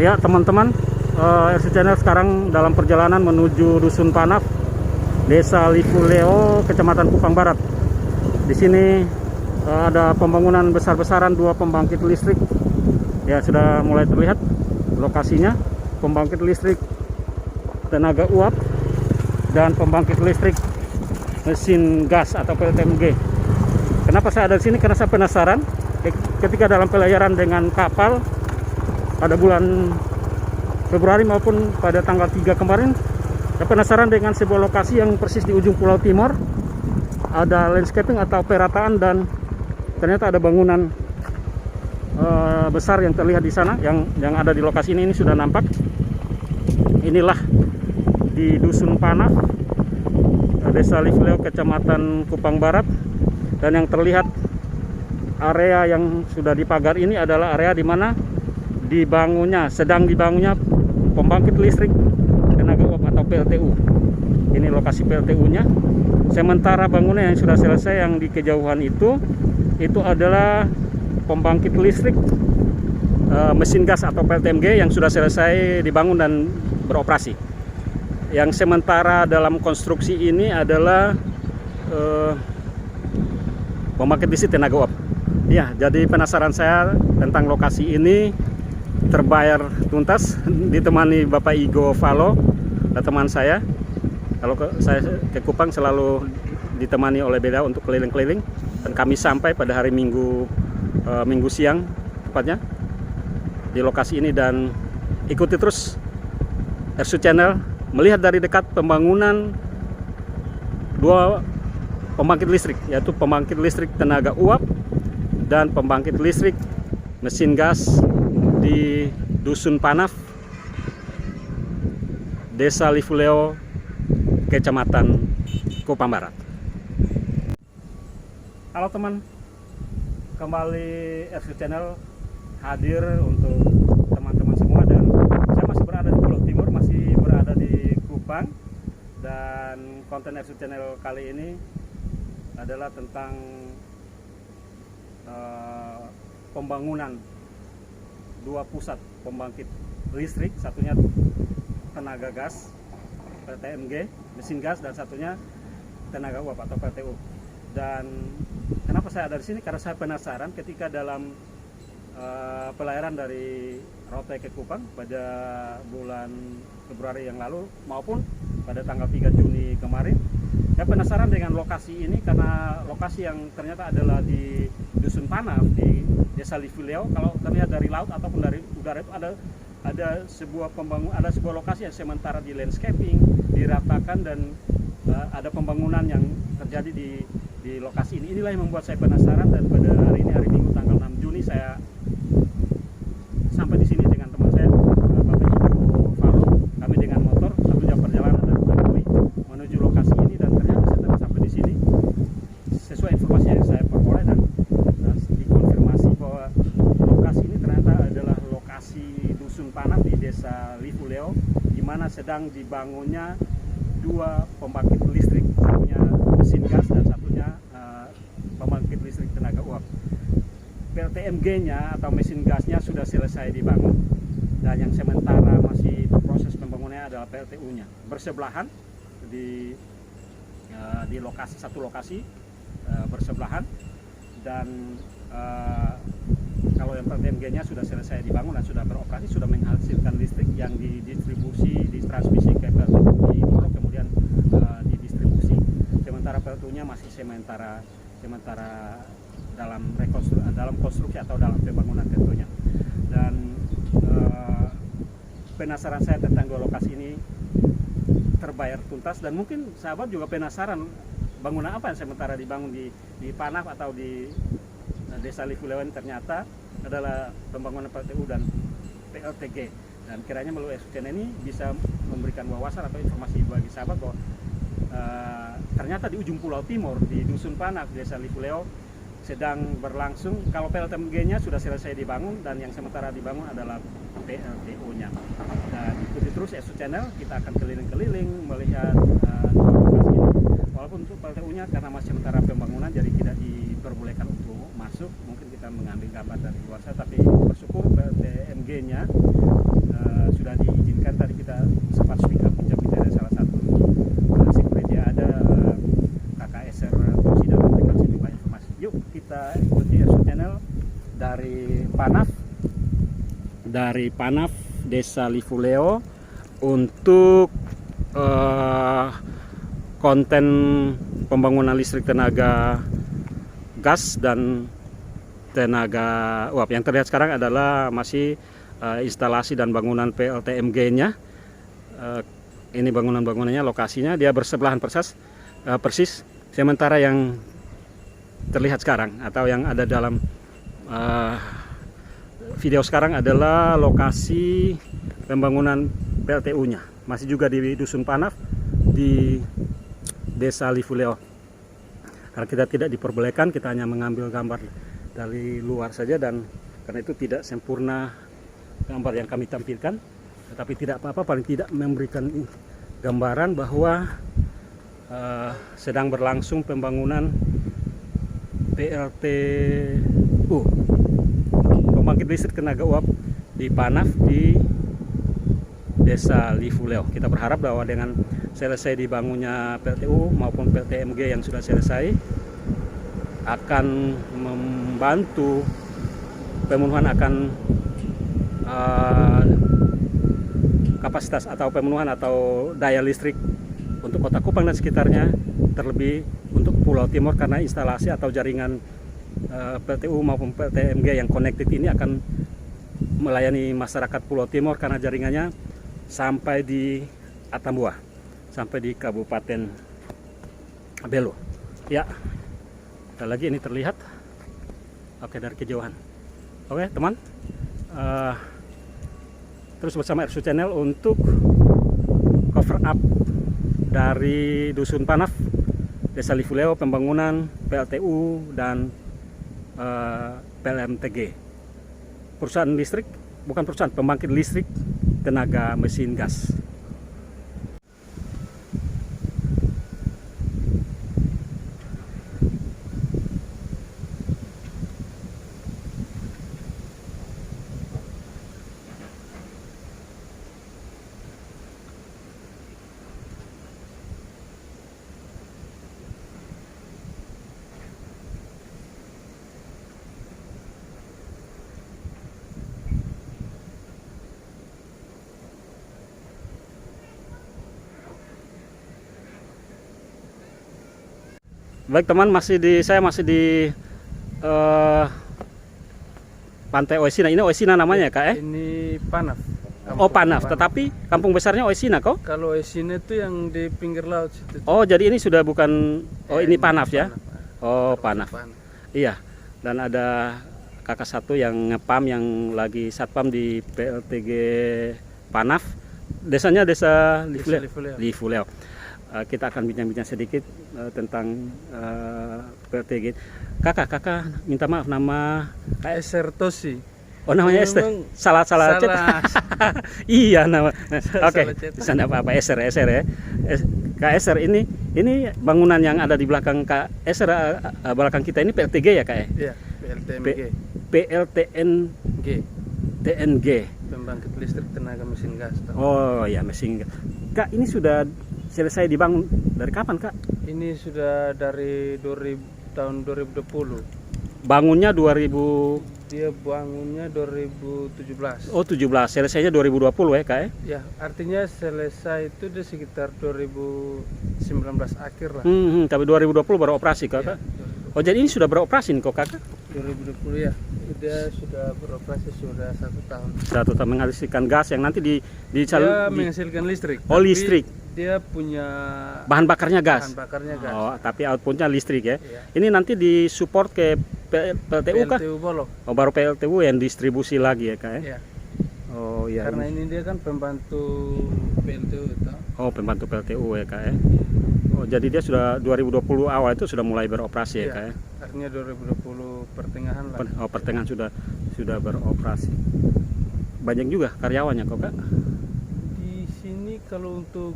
Ya teman-teman, RC Channel sekarang dalam perjalanan menuju Dusun Panaf, Desa Lifuleo, Kecamatan Kupang Barat. Di sini ada pembangunan besar-besaran 2 pembangkit listrik. Ya, sudah mulai terlihat lokasinya. Pembangkit listrik tenaga uap dan pembangkit listrik mesin gas atau PLTMG. Kenapa saya ada di sini? Karena saya penasaran ketika dalam pelayaran dengan kapal pada bulan Februari maupun pada tanggal 3 kemarin, saya penasaran dengan sebuah lokasi yang persis di ujung Pulau Timor. Ada landscaping atau perataan dan ternyata ada bangunan besar yang terlihat di sana, yang ada di lokasi ini sudah nampak. Inilah di Dusun Panaf, Desa Lifuleo, Kecamatan Kupang Barat, dan yang terlihat area yang sudah dipagar ini adalah area di mana sedang dibangunnya pembangkit listrik tenaga uap atau PLTU. Ini lokasi PLTU-nya. Sementara bangunan yang sudah selesai yang di kejauhan itu adalah pembangkit listrik mesin gas atau PLTMG yang sudah selesai dibangun dan beroperasi. Yang sementara dalam konstruksi ini adalah pembangkit listrik tenaga uap. Ya, jadi penasaran saya tentang lokasi ini terbayar tuntas, ditemani Bapak Igo Valo, teman saya. Kalau saya ke Kupang selalu ditemani oleh beliau untuk keliling-keliling, dan kami sampai pada hari Minggu siang tepatnya di lokasi ini. Dan ikuti terus RC Channel melihat dari dekat pembangunan 2 pembangkit listrik, yaitu pembangkit listrik tenaga uap dan pembangkit listrik mesin gas di Dusun Panaf, Desa Lifuleo, Kecamatan Kupang Barat. Halo teman, kembali RC Channel hadir untuk teman-teman semua, dan saya masih berada di Pulau Timur, masih berada di Kupang, dan konten RC Channel kali ini adalah tentang pembangunan 2 pusat pembangkit listrik, satunya tenaga gas PLTMG mesin gas dan satunya tenaga uap atau PLTU. Dan kenapa saya ada di sini? Karena saya penasaran ketika dalam pelayaran dari Rote ke Kupang pada bulan Februari yang lalu maupun pada tanggal 3 Juni kemarin, saya penasaran dengan lokasi ini karena lokasi yang ternyata adalah di Dusun Panaf di Desa Lifuleo. Kalau terlihat dari laut ataupun dari udara itu ada sebuah lokasi yang sementara di landscaping, diratakan, dan ada pembangunan yang terjadi di lokasi ini. Inilah yang membuat saya penasaran, dan pada hari ini, hari Minggu tanggal 6 Juni, saya sampai di sini dengan teman saya Bapak Igo Valo. Kami dengan motor 1 jam perjalanan dari Bangui menuju lokasi ini, dan ternyata setelah sampai di sini sesuai informasi yang saya peroleh dan dikonfirmasi bahwa lokasi ini ternyata adalah lokasi Dusun Panaf di Desa Lifuleo, di mana sedang dibangunnya 2 pembangkit listrik, satunya mesin gas dan satunya pembangkit listrik tenaga uap. PLTMG-nya atau mesin gasnya sudah selesai dibangun, dan yang sementara masih proses pembangunannya adalah PLTU-nya. Bersebelahan di satu lokasi bersebelahan, dan kalau yang PLTMG-nya sudah selesai dibangun dan sudah beroperasi, sudah menghasilkan listrik yang ditransmisi ke PLTU di Moro, kemudian didistribusi. Sementara PLTU-nya masih sementara dalam konstruksi atau dalam pembangunan tentunya. Dan penasaran saya tentang 2 lokasi ini terbayar tuntas, dan mungkin sahabat juga penasaran bangunan apa yang sementara dibangun di Panaf atau di Desa Lifuleo ini ternyata adalah pembangunan PLTU dan PLTG. Dan kiranya melalui RC Channel ini bisa memberikan wawasan atau informasi bagi sahabat bahwa ternyata di ujung Pulau Timor di Dusun Panaf, Desa Lifuleo, sedang berlangsung. Kalau PLTMG-nya sudah selesai dibangun, dan yang sementara dibangun adalah PLTU-nya. Dan ikuti terus RC Channel, kita akan keliling-keliling melihat lokasi ini. Walaupun untuk PLTU-nya karena masih sementara pembangunan, jadi tidak diperbolehkan untuk masuk. Mungkin kita mengambil gambar dari luar sana, tapi bersyukur PLTMG-nya sudah diizinkan. Tadi kita sempat speak up jam kita ada salah satu security ada kakak SR Tosi dan memberikan sejumlah informasi. Yuk kita ikuti SU Channel dari Panaf Desa Livuleo untuk konten pembangunan listrik tenaga gas dan tenaga uap. Yang terlihat sekarang adalah masih instalasi dan bangunan PLTMG-nya. Ini bangunan-bangunannya, lokasinya dia bersebelahan persis. Sementara yang terlihat sekarang atau yang ada dalam video sekarang adalah lokasi pembangunan PLTU-nya. Masih juga di Dusun Panaf di Desa Livuleo. Karena kita tidak diperbolehkan, kita hanya mengambil gambar dari luar saja, dan karena itu tidak sempurna gambar yang kami tampilkan. Tetapi tidak apa-apa, paling tidak memberikan gambaran bahwa sedang berlangsung pembangunan PLTU, pembangkit listrik tenaga uap di Panaf di Desa Livuleo. Kita berharap bahwa dengan selesai dibangunnya PLTU maupun PLTMG yang sudah selesai akan membantu pemenuhan akan kapasitas atau pemenuhan atau daya listrik untuk Kota Kupang dan sekitarnya, terlebih untuk Pulau Timur, karena instalasi atau jaringan PLTU maupun PLTMG yang connected ini akan melayani masyarakat Pulau Timur karena jaringannya sampai di Atambua, sampai di Kabupaten Belo. Ya, sekali lagi ini terlihat. Oke, dari kejauhan. Oke teman, terus bersama RSU Channel untuk cover up dari Dusun Panaf, Desa Livuleo, pembangunan PLTU dan PLMTG, perusahaan listrik, bukan perusahaan, pembangkit listrik tenaga mesin gas. Baik teman, saya masih di Pantai Oesina. Ini Oesina namanya Kak? Ini Panaf. Oh Panaf, tetapi kampung besarnya Oesina kok? Kalau Oesina itu yang di pinggir laut situ. Oh jadi ini sudah bukan, ini Panaf ya? Panaf. Oh Panaf. Iya, dan ada kakak satu yang ngepam, yang lagi satpam di PLTG Panaf. Desanya Desa Livuleo. Kita akan bincang-bincang sedikit tentang PLTG. Kakak minta maaf, nama SR Tosi. Oh namanya ST. Salah chat. Iya nama. Oke. Sana apa SR ya. Kak SR ini bangunan yang ada di belakang Kak SR, belakang kita ini PLTG ya Kak ya? Iya, PLTMG. TNG. Pembangkit listrik tenaga mesin gas. Oh ya, mesin gas. Kak, ini sudah selesai dibangun dari kapan Kak? Ini sudah dari tahun 2020. Bangunnya Dia bangunnya 2017. Oh 17, selesainya 2020 ya Kak ya? Ya, artinya selesai itu di sekitar 2019 akhir lah. Tapi 2020 baru operasi Kak? Ya, oh jadi ini sudah beroperasi nih kok Kakak? 2020 ya, dia sudah beroperasi sudah 1 tahun. 1 tahun menghasilkan gas yang nanti dia menghasilkan listrik. Oh listrik. Dia punya bahan bakarnya gas. Oh, tapi outputnya listrik ya. Iya. Ini nanti disupport ke PLTU kah? PLTU Bolo. Oh, baru PLTU yang distribusi lagi ya Kak ya? Iya. Oh iya. Karena ini dia kan pembantu PLTU itu. Oh, pembantu PLTU ya Kak ya. Oh, jadi dia sudah 2020 awal itu sudah mulai beroperasi ya Kak ya? Artinya 2020 pertengahan lah. Oh, pertengahan sudah beroperasi. Banyak juga karyawannya kok Kak? Di sini kalau untuk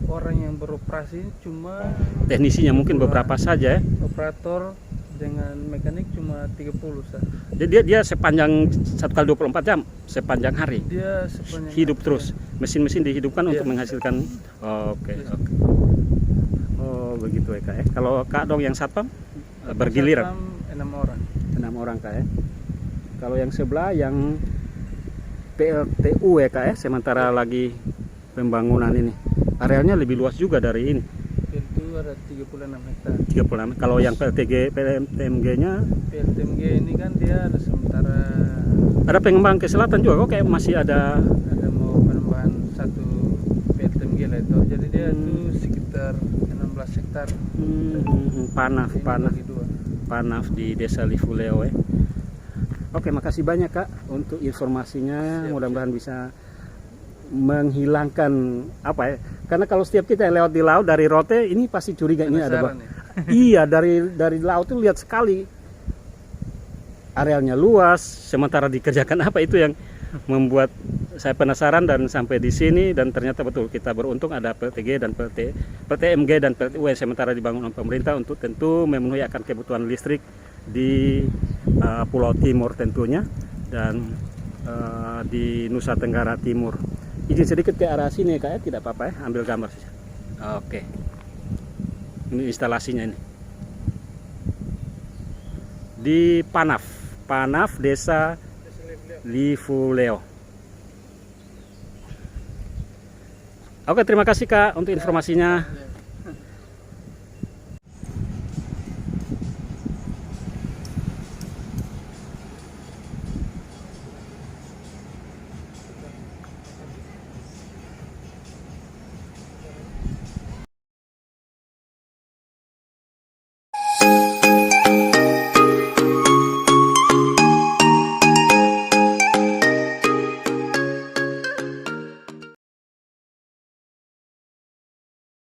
orang yang beroperasi cuma teknisinya mungkin beberapa saja ya. Operator dengan mekanik cuma 30 sah. Jadi dia sepanjang 1 kali 24 jam, sepanjang hari. Dia sepanjang Hidup hari, terus. Mesin-mesin dihidupkan untuk Iya. menghasilkan. Oke, oke. Oh, begitu ya, Kak ya. Kalau Kak Dong yang satpam bergiliran. 6 orang. 6 orang, Kak ya. Kalau yang sebelah yang PLTU ya, Kak ya, sementara lagi pembangunan ini. Arealnya lebih luas juga dari ini. Itu ada 36 hektar. 36. Kalau yang PLTMG-nya PLTMG ini kan dia ada sementara ada pengembang ke selatan juga kok, kayak masih ada. mau penambahan satu PLTMG lah itu. Jadi dia itu sekitar 16 hektar. Panaf Ini bagi dua. Panaf di Desa Livuleo ya. Oke, makasih banyak Kak untuk informasinya. Siap, Mudah-mudahan bisa menghilangkan apa ya? Karena kalau setiap kita lewat di laut dari Rote ini pasti curiga ini ada Penasaran ya? Iya, dari laut itu lihat sekali arealnya luas, sementara dikerjakan apa, itu yang membuat saya penasaran dan sampai di sini. Dan ternyata betul kita beruntung ada PLTG dan PLTMG dan PLTU yang sementara dibangun oleh pemerintah untuk tentu memenuhi akan kebutuhan listrik di Pulau Timur tentunya, dan di Nusa Tenggara Timur. Izin sedikit ke arah sini ya Kak ya, tidak apa-apa ya, ambil gambar saja. Oke. Ini instalasinya ini. Di Panaf Desa Livuleo. Oke, terima kasih Kak untuk informasinya.